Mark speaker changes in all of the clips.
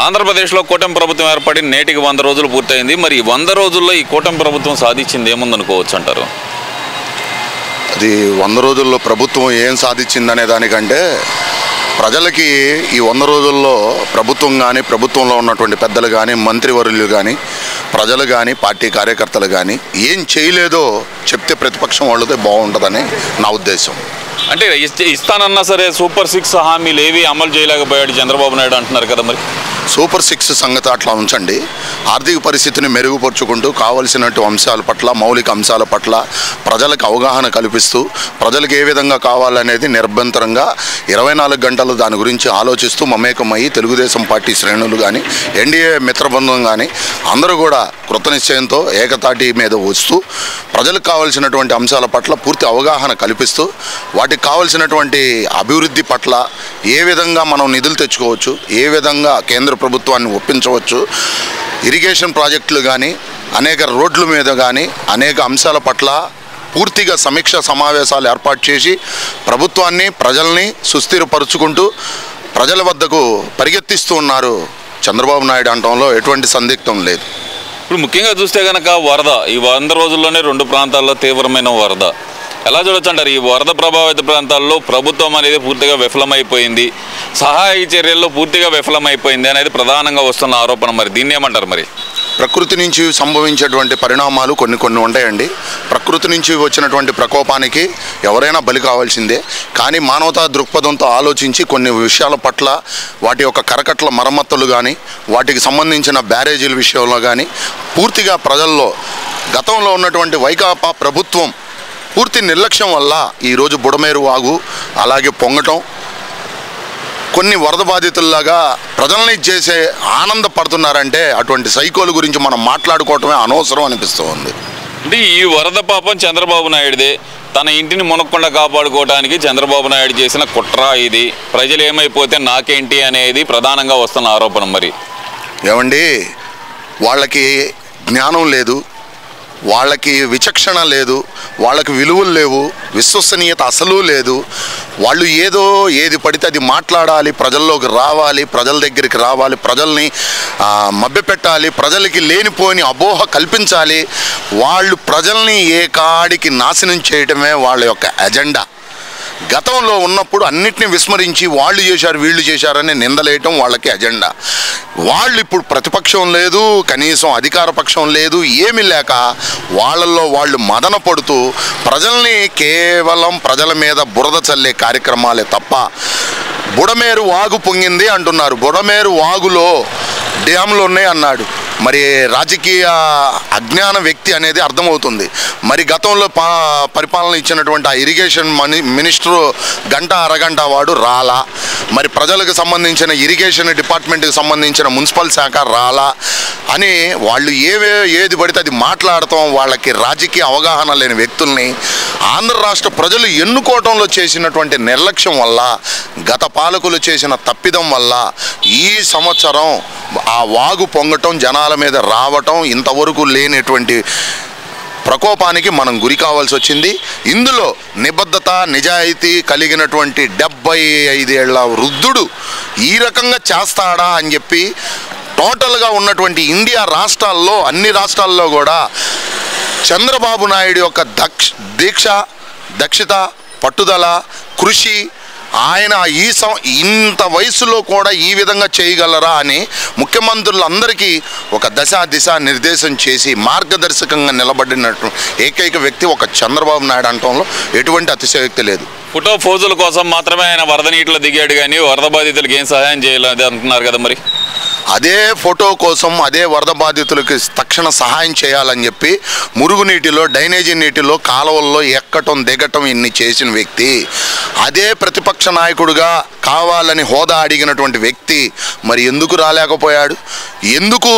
Speaker 1: ఆంధ్రప్రదేశ్లో కూటమి ప్రభుత్వం ఏర్పడి నేటికి 100 రోజులు పూర్తయింది. మరి 100 రోజుల్లో ఈ కూటమి ప్రభుత్వం సాధించింది ఏముందనుకోవచ్చు అంటారు?
Speaker 2: అది 100 రోజుల్లో ప్రభుత్వం ఏం సాధించిందనే దానికంటే ప్రజలకి ఈ 100 రోజుల్లో ప్రభుత్వం కానీ, ప్రభుత్వంలో ఉన్నటువంటి పెద్దలు కానీ, మంత్రివర్యులు కానీ, ప్రజలు కానీ, పార్టీ కార్యకర్తలు కానీ ఏం చేయలేదో చెప్తే ప్రతిపక్షం వాళ్ళదే బాగుంటుందని నా ఉద్దేశం.
Speaker 1: అంటే ఇస్తానన్నా సరే సూపర్ 6 హామీలు ఏవి అమలు చేయలేకపోయాడు చంద్రబాబు నాయుడు అంటున్నారు కదా. మరి
Speaker 2: సూపర్ 6 సంగతి అట్లా ఉంచండి. ఆర్థిక పరిస్థితిని మెరుగుపరుచుకుంటూ కావలసినట్టు అంశాల పట్ల, మౌలిక అంశాల పట్ల ప్రజలకు అవగాహన కల్పిస్తూ ప్రజలకు ఏ విధంగా కావాలనేది నిరభ్యంతరంగా 24 గంటలు దాని గురించి ఆలోచిస్తూ మమేకమయ్యి తెలుగుదేశం పార్టీ శ్రేణులు కానీ, ఎన్డీఏ మిత్రబృందం కానీ అందరూ కూడా కృతనిశ్చయంతో ఏకతాటి మీద వస్తూ ప్రజలకు కావాల్సినటువంటి అంశాల పట్ల పూర్తి అవగాహన కల్పిస్తూ వాటికి కావాల్సినటువంటి అభివృద్ధి పట్ల ఏ విధంగా మనం నిధులు తెచ్చుకోవచ్చు, ఏ విధంగా కేంద్ర ప్రభుత్వాన్ని ఒప్పించవచ్చు, ఇరిగేషన్ ప్రాజెక్టులు కానీ, అనేక రోడ్ల మీద కానీ అనేక అంశాల పట్ల పూర్తిగా సమీక్ష సమావేశాలు ఏర్పాటు చేసి ప్రభుత్వాన్ని, ప్రజల్ని సుస్థిరపరుచుకుంటూ ప్రజల వద్దకు పరిగెత్తిస్తూ ఉన్నారు చంద్రబాబు నాయుడు అనడంలో ఎటువంటి సందిగ్ధం లేదు.
Speaker 1: ఇప్పుడు ముఖ్యంగా చూస్తే కనుక వరద ఈ 100 రోజుల్లోనే 2 ప్రాంతాల్లో తీవ్రమైన వరద ఎలా చూడొచ్చు అంటారు? ఈ వరద ప్రభావిత ప్రాంతాల్లో ప్రభుత్వం అనేది పూర్తిగా విఫలమైపోయింది, సహాయ చర్యల్లో పూర్తిగా విఫలమైపోయింది అనేది ప్రధానంగా వస్తున్న ఆరోపణ. మరి దీన్ని ఏమంటారు? మరి
Speaker 2: ప్రకృతి నుంచి సంభవించేటువంటి పరిణామాలు కొన్ని ఉంటాయండి. ప్రకృతి నుంచి వచ్చినటువంటి ప్రకోపానికి ఎవరైనా బలి కావాల్సిందే. కానీ మానవతా దృక్పథంతో ఆలోచించి కొన్ని విషయాల పట్ల వాటి యొక్క కరకట్ల మరమ్మతులు కానీ, వాటికి సంబంధించిన బ్యారేజీల విషయంలో కానీ పూర్తిగా ప్రజల్లో గతంలో ఉన్నటువంటి వైకాపా ప్రభుత్వం పూర్తి నిర్లక్ష్యం వల్ల ఈరోజు బుడమేరు వాగు అలాగే పొంగటం, కొన్ని వరద బాధితుల్లాగా ప్రజల్ని చేసే ఆనందపడుతున్నారంటే అటువంటి సైకోల గురించి మనం మాట్లాడుకోవటమే అనవసరం అనిపిస్తూ ఉంది.
Speaker 1: అంటే ఈ వరద పాపం చంద్రబాబు నాయుడుదే, తన ఇంటిని మునక్కుండా కాపాడుకోవడానికి చంద్రబాబు నాయుడు చేసిన కుట్ర ఇది, ప్రజలు ఏమైపోతే నాకేంటి అనేది ప్రధానంగా వస్తున్న ఆరోపణ. మరి
Speaker 2: ఏమండి, వాళ్ళకి జ్ఞానం లేదు, వాళ్ళకి విచక్షణ లేదు, వాళ్ళకి విలువలు లేవు, విశ్వసనీయత అసలు లేదు. వాళ్ళు ఏది పడితే అది మాట్లాడాలి, ప్రజల్లోకి రావాలి, ప్రజల దగ్గరికి రావాలి, ప్రజల్ని మభ్యపెట్టాలి, ప్రజలకి లేనిపోని అపోహ కల్పించాలి. వాళ్ళు ప్రజల్ని ఏ కాడికి నాశనం చేయటమే వాళ్ళ యొక్క ఎజెండా. గతంలో ఉన్నప్పుడు అన్నిటినీ విస్మరించి వాళ్ళు చేశారు, వీళ్ళు చేశారని నిందలేయటం వాళ్ళకి ఎజెండా. వాళ్ళు ఇప్పుడు ప్రతిపక్షం లేదు, కనీసం అధికార పక్షం లేదు, ఏమీ లేక వాళ్ళల్లో వాళ్ళు మదన పడుతూ ప్రజల్ని కేవలం ప్రజల మీద బురద చల్లే కార్యక్రమాలే తప్ప బుడమేరు వాగు పొంగింది అంటున్నారు. బుడమేరు వాగులో డ్యాములు ఉన్నాయి అన్నాడు. మరి రాజకీయ అజ్ఞాన వ్యక్తి అనేది అర్థమవుతుంది. మరి గతంలో పరిపాలన ఇచ్చినటువంటి ఆ ఇరిగేషన్ మినిస్టరు గంట అరగంట వాడు రాలా, మరి ప్రజలకు సంబంధించిన ఇరిగేషన్ డిపార్ట్మెంట్కి సంబంధించిన మున్సిపల్ శాఖ రాలా అని వాళ్ళు ఏది పడితే అది మాట్లాడతాం. వాళ్ళకి రాజకీయ అవగాహన లేని వ్యక్తుల్ని ఆంధ్ర రాష్ట్ర ప్రజలు ఎన్నుకోవటంలో చేసినటువంటి నిర్లక్ష్యం వల్ల, గత పాలకులు చేసిన తప్పిదం వల్ల ఈ సంవత్సరం ఆ వాగు పొంగటం, జనాల మీద రావటం, ఇంతవరకు లేనటువంటి ప్రకోపానికి మనం గురి కావాల్సి వచ్చింది. ఇందులో నిబద్ధత, నిజాయితీ కలిగినటువంటి 75 ఏళ్ల వృద్ధుడు ఈ రకంగా చేస్తాడా అని చెప్పి టోటల్గా ఉన్నటువంటి ఇండియా రాష్ట్రాల్లో, అన్ని రాష్ట్రాల్లో కూడా చంద్రబాబు నాయుడు యొక్క దీక్ష, దక్షత, పట్టుదల, కృషి, ఆయన ఇంత వయసులో కూడా ఈ విధంగా చేయగలరా అని ముఖ్యమంత్రులందరికీ ఒక దిశ నిర్దేశం చేసి మార్గదర్శకంగా నిలబడినట్టు ఏకైక వ్యక్తి ఒక చంద్రబాబు నాయుడు అనటంలో ఎటువంటి అతిశయోక్తి లేదు.
Speaker 1: ఫోటో పోజుల కోసం మాత్రమే ఆయన వరద నీటిలో దిగాడు కానీ వరద బాధితులకు ఏం సహాయం చేయలేదు అంటున్నారు కదా. మరి
Speaker 2: అదే ఫోటో కోసం, అదే వరద బాధితులకి తక్షణ సహాయం చేయాలని చెప్పి మురుగునీటిలో, డ్రైనేజీ నీటిలో, కాలువల్లో ఎక్కటం దిగటం ఇన్ని చేసిన వ్యక్తి, అదే ప్రతిపక్ష నాయకుడిగా కావాలని హోదా అడిగినటువంటి వ్యక్తి మరి ఎందుకు రాలేకపోయాడు? ఎందుకు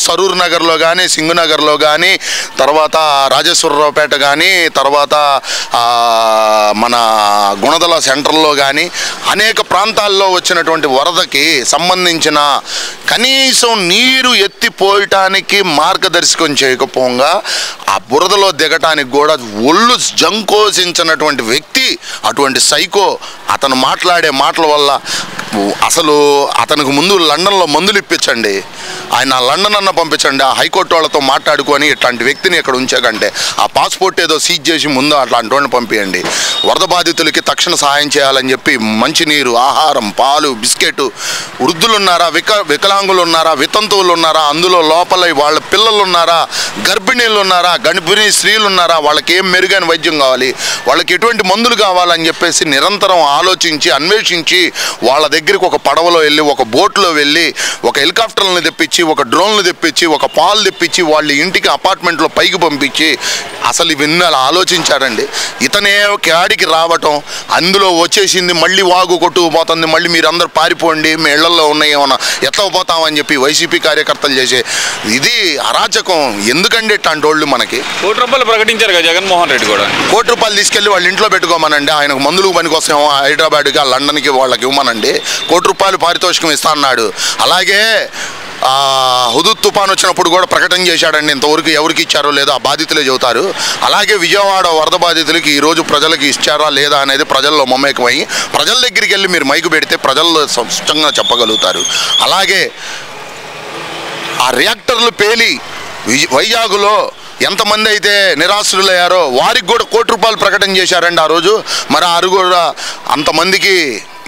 Speaker 2: సరూర్ నగర్లో కానీ, సింగునగర్లో కానీ, తర్వాత రాజేశ్వరరావుపేట కానీ, తర్వాత మన గుణదల సెంటర్లో కానీ అనేక ప్రాంతాల్లో వచ్చినటువంటి వరదకి సంబంధించిన కనీసం నీరు ఎత్తిపోయటానికి మార్గదర్శకం చేయకపోగా ఆ బురదలో దిగటానికి కూడా ఒళ్ళు జంకోసించినటువంటి వ్యక్తి, అటువంటి సైకో. అతను మాట్లాడే మాటల వల్ల అసలు అతనికి ముందు లండన్లో మందులు ఇప్పించండి, ఆయన లండన్ అన్న పంపించండి, ఆ హైకోర్టు వాళ్ళతో మాట్లాడుకొని ఇట్లాంటి వ్యక్తిని ఇక్కడ ఉంచాకంటే ఆ పాస్పోర్ట్ ఏదో సీజ్ చేసి ముందు అట్లాంటి వాళ్ళని పంపించండి. వరద బాధితులకి తక్షణ సహాయం చేయాలని చెప్పి మంచినీరు, ఆహారం, పాలు, బిస్కెట్. వృద్ధులు ఉన్నారా, వికలాంగులు ఉన్నారా, వితంతువులు ఉన్నారా, అందులో లోపల వాళ్ళ పిల్లలు ఉన్నారా, గర్భిణీలు ఉన్నారా, గర్భిణీ స్త్రీలు ఉన్నారా, వాళ్ళకి ఏం మెరుగైన వైద్యం కావాలి, వాళ్ళకి ఎటువంటి మందులు కావాలని చెప్పేసి నిరంతరం ఆలోచించి అన్వేషించి వాళ్ళ దగ్గరికి ఒక పడవలో వెళ్ళి, ఒక బోట్లో వెళ్ళి, ఒక హెలికాప్టర్లను తెప్పించి, ఒక డ్రోన్లు తెప్పించి, ఒక పాలు తెప్పించి వాళ్ళ ఇంటికి అపార్ట్మెంట్లో పైకి పంపించి అసలు ఇవన్నీ అలా ఆలోచించాడండి. ఇతనే కాడికి రావటం, అందులో వచ్చేసింది మళ్ళీ వాగు కొట్టుకుపోతుంది, మళ్ళీ మీరు అందరూ పారిపోండి, మీ ఇళ్లలో ఉన్నాయేమన్నా ఎత్తకపోతామని చెప్పి వైసీపీ కార్యకర్తలు చేసే ఇది అరాచకం. ఎందుకండి ఇట్లాంటి వాళ్ళు మనకి?
Speaker 1: ₹1 ప్రకటించారు కదా జగన్మోహన్ రెడ్డి కూడా.
Speaker 2: ₹1 తీసుకెళ్ళి వాళ్ళ ఇంట్లో పెట్టుకోమనండి, ఆయనకు మందులకు పనికొస్తామో హైదరాబాద్కి, లండన్కి వాళ్ళకి ఇవ్వమనండి. ₹1 పారితోషికం ఇస్తా అన్నాడు. అలాగే హుదూద్ తుఫాన్ వచ్చినప్పుడు కూడా ప్రకటన చేశాడండి. ఇంతవరకు ఎవరికి ఇచ్చారో లేదో ఆ బాధితులే చెబుతారు. అలాగే విజయవాడ వరద బాధితులకి ఈరోజు ప్రజలకు ఇచ్చారా లేదా అనేది ప్రజల్లో మమేకమై ప్రజల దగ్గరికి వెళ్ళి మీరు మైకు పెడితే ప్రజల్లో స్పష్టంగా చెప్పగలుగుతారు. అలాగే ఆ రియాక్టర్లు పేలి వైజాగ్లో ఎంతమంది అయితే నిరాశ్రులయ్యారో వారికి కూడా ₹1 ప్రకటన చేశారండి ఆ రోజు. మరి ఆ కూడా అంతమందికి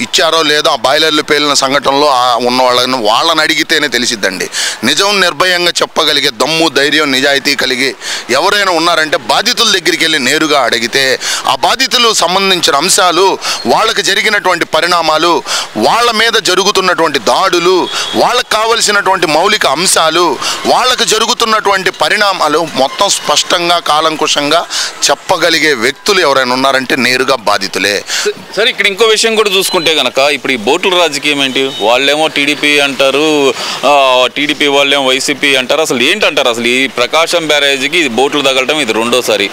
Speaker 2: ఇచ్చారో లేదో ఆ బాయిలర్లు పేలిన సంఘటనలో ఉన్న వాళ్ళని అడిగితేనే తెలిసిద్దండి. నిజం నిర్భయంగా చెప్పగలిగే దమ్ము, ధైర్యం, నిజాయితీ కలిగి ఎవరైనా ఉన్నారంటే బాధితుల దగ్గరికి వెళ్ళి నేరుగా అడిగితే ఆ బాధితులు సంబంధించిన అంశాలు, వాళ్ళకి జరిగినటువంటి పరిణామాలు, వాళ్ళ మీద జరుగుతున్నటువంటి దాడులు, వాళ్ళకు కావలసినటువంటి మౌలిక అంశాలు, వాళ్ళకు జరుగుతున్నటువంటి పరిణామాలు మొత్తం స్పష్టంగా కాలంకుశంగా చెప్పగలిగే వ్యక్తులు ఎవరైనా ఉన్నారంటే నేరుగా బాధితులే.
Speaker 1: సరే, ఇక్కడ ఇంకో విషయం కూడా చూసుకుంటే కనుక ఇప్పుడు ఈ బోట్ల రాజకీయం ఏంటి? వాళ్ళేమో టీడీపీ అంటారు, టీడీపీ వాళ్ళేమో వైసీపీ అంటారు. అసలు ఏంటంటారు? అసలు ఈ ప్రకాశం బ్యారేజీకి ఇది బోట్లు తగలటం ఇది రెండోసారి.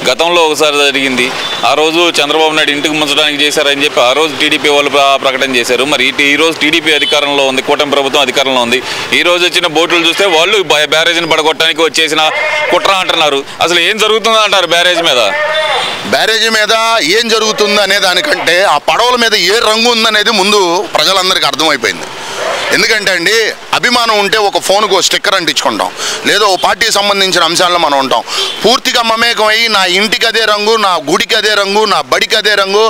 Speaker 1: గతంలో ఒకసారి జరిగింది, ఆ రోజు చంద్రబాబు నాయుడు ఇంటికి ముంచడానికి చేశారని చెప్పి ఆ రోజు టీడీపీ వాళ్ళు ప్రకటన చేశారు. మరి ఈ రోజు టీడీపీ అధికారంలో ఉంది, కూటమి ప్రభుత్వం అధికారంలో ఉంది. ఈ రోజు వచ్చిన బోట్లు చూస్తే వాళ్ళు బ్యారేజీని పడగొట్టడానికి వచ్చేసిన కుట్ర అంటున్నారు. అసలు ఏం జరుగుతుందో అంటారు బ్యారేజ్ మీద?
Speaker 2: బ్యారేజీ మీద ఏం జరుగుతుంది అనే దానికంటే ఆ పడవల మీద ఏ రంగు ఉందనేది ముందు ప్రజలందరికీ అర్థమైపోయింది. ఎందుకంటే అండి, అభిమానం ఉంటే ఒక ఫోన్కు స్టిక్కర్ అంటించుకుంటాం, లేదా ఓ పార్టీకి సంబంధించిన అంశాలను మనం ఉంటాం. పూర్తిగా మమేకమై నా ఇంటికి అదే రంగు, నా గుడికి అదే రంగు, నా బడికి అదే రంగు,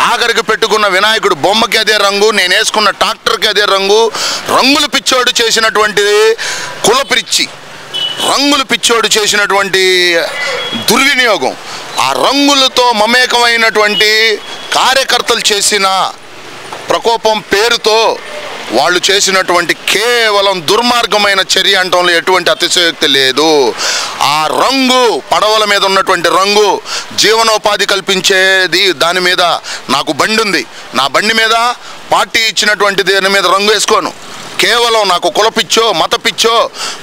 Speaker 2: ఆఖరికి పెట్టుకున్న వినాయకుడు బొమ్మకి అదే రంగు, నేను వేసుకున్న ట్రాక్టర్కి అదే రంగు. రంగులు పిచ్చోడు చేసినటువంటి కులపిచ్చి, రంగులు పిచ్చోడు చేసినటువంటి దుర్వినియోగం, ఆ రంగులతో మమేకమైనటువంటి కార్యకర్తలు చేసిన ప్రకోపం పేరుతో వాళ్ళు చేసినటువంటి కేవలం దుర్మార్గమైన చర్య అంటంలో ఎటువంటి అతిశయోక్తి లేదు. ఆ రంగు, పడవల మీద ఉన్నటువంటి రంగు జీవనోపాధి కల్పించేది. దాని మీద నాకు బండి ఉంది, నా బండి మీద పార్టీ ఇచ్చినటువంటి దాని మీద రంగు వేసుకోను. కేవలం నాకు కుల పిచ్చో, మత పిచ్చో,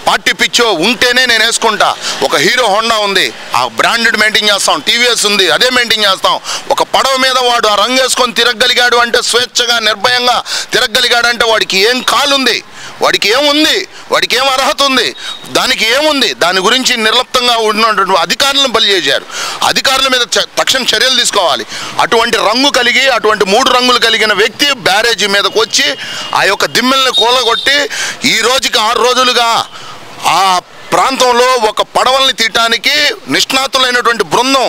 Speaker 2: పార్టీ పిచ్చో ఉంటేనే నేను వేసుకుంటా. ఒక హీరో హోండా ఉంది, ఆ బ్రాండెడ్ మెయింటైన్ చేస్తాం. టీవీఎస్ ఉంది, అదే మెయింటైన్ చేస్తాం. ఒక పడవ మీద వాడు ఆ రంగు వేసుకొని తిరగలిగాడు అంటే, స్వేచ్ఛగా నిర్భయంగా తిరగలిగాడంటే వాడికి ఏం కాలుంది, వాడికి ఏముంది, వాడికి ఏం అర్హత ఉంది, దానికి ఏముంది? దాని గురించి నిర్లిప్తంగా ఉన్నటువంటి అధికారులను బలి చేశారు. అధికారుల మీద తక్షణ చర్యలు తీసుకోవాలి. అటువంటి రంగు కలిగి, అటువంటి 3 రంగులు కలిగిన వ్యక్తి బ్యారేజీ మీదకి వచ్చి ఆ యొక్క దిమ్మెల్ని కూలగొట్టి ఈ రోజుకి 6 రోజులుగా ఆ ప్రాంతంలో ఒక పడవల్ని తీయటానికి నిష్ణాతులైనటువంటి బృందం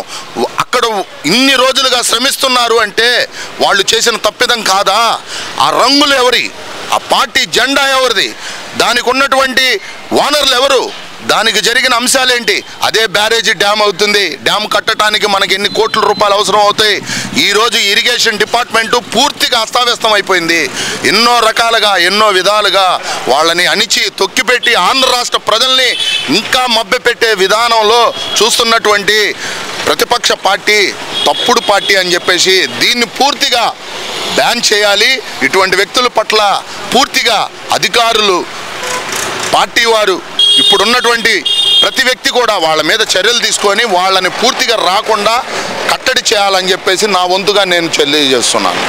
Speaker 2: అక్కడ ఇన్ని రోజులుగా శ్రమిస్తున్నారు అంటే వాళ్ళు చేసిన తప్పిదం కాదా? ఆ రంగులు ఎవరి? ఆ పార్టీ జెండా ఎవరిది? దానికి ఉన్నటువంటి ఓనర్లు ఎవరు? దానికి జరిగిన అంశాలేంటి? అదే బ్యారేజీ డ్యామ్ అవుతుంది. డ్యామ్ కట్టడానికి మనకి ఎన్ని కోట్ల రూపాయలు అవసరం అవుతాయి? ఈరోజు ఇరిగేషన్ డిపార్ట్మెంటు పూర్తిగా అస్తావ్యస్తం అయిపోయింది. ఎన్నో రకాలుగా, ఎన్నో విధాలుగా వాళ్ళని అణిచి తొక్కిపెట్టి ఆంధ్ర రాష్ట్ర ప్రజల్ని ఇంకా మభ్యపెట్టే విధానంలో చూస్తున్నటువంటి ప్రతిపక్ష పార్టీ తప్పుడు పార్టీ అని చెప్పేసి దీన్ని పూర్తిగా బ్యాన్ చేయాలి. ఇటువంటి వ్యక్తుల పట్ల పూర్తిగా అధికారులు, పార్టీ వారు, ఇప్పుడున్నటువంటి ప్రతి వ్యక్తి కూడా వాళ్ళ మీద చర్యలు తీసుకొని వాళ్ళని పూర్తిగా రాకుండా కట్టడి చేయాలని చెప్పేసి నా వంతుగా నేను తెలియజేస్తున్నాను.